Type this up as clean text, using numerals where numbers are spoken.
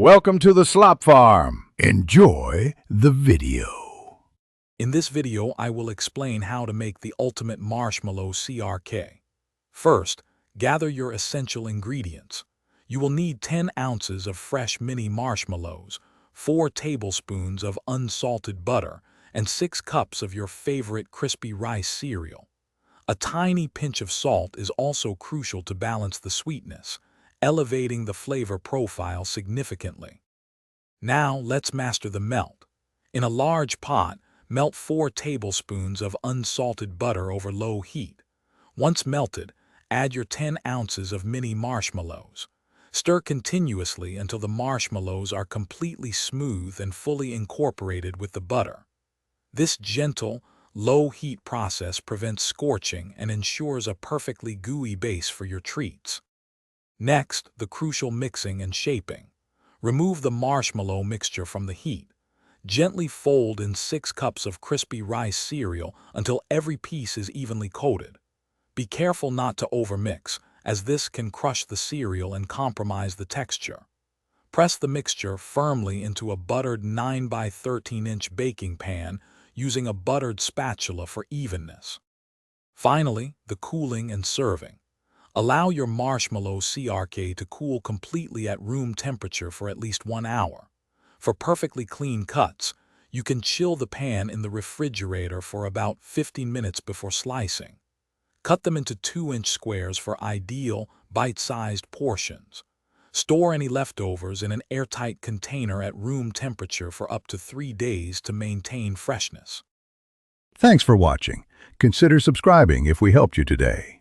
Welcome to the Slop Farm. Enjoy the video. In this video, I will explain how to make the ultimate marshmallow CRK. First, gather your essential ingredients. You will need 10 ounces of fresh mini marshmallows, 4 tablespoons of unsalted butter, and 6 cups of your favorite crispy rice cereal. A tiny pinch of salt is also crucial to balance the sweetness, elevating the flavor profile significantly. Now let's master the melt. In a large pot, melt 4 tablespoons of unsalted butter over low heat. Once melted, add your 10 ounces of mini marshmallows. Stir continuously until the marshmallows are completely smooth and fully incorporated with the butter. This gentle, low-heat process prevents scorching and ensures a perfectly gooey base for your treats. Next, the crucial mixing and shaping. Remove the marshmallow mixture from the heat. Gently fold in 6 cups of crispy rice cereal until every piece is evenly coated. Be careful not to overmix, as this can crush the cereal and compromise the texture. Press the mixture firmly into a buttered 9 by 13-inch baking pan using a buttered spatula for evenness. Finally, the cooling and serving. Allow your marshmallow CRK to cool completely at room temperature for at least 1 hour. For perfectly clean cuts, you can chill the pan in the refrigerator for about 15 minutes before slicing. Cut them into 2-inch squares for ideal, bite-sized portions. Store any leftovers in an airtight container at room temperature for up to 3 days to maintain freshness. Thanks for watching. Consider subscribing if we helped you today.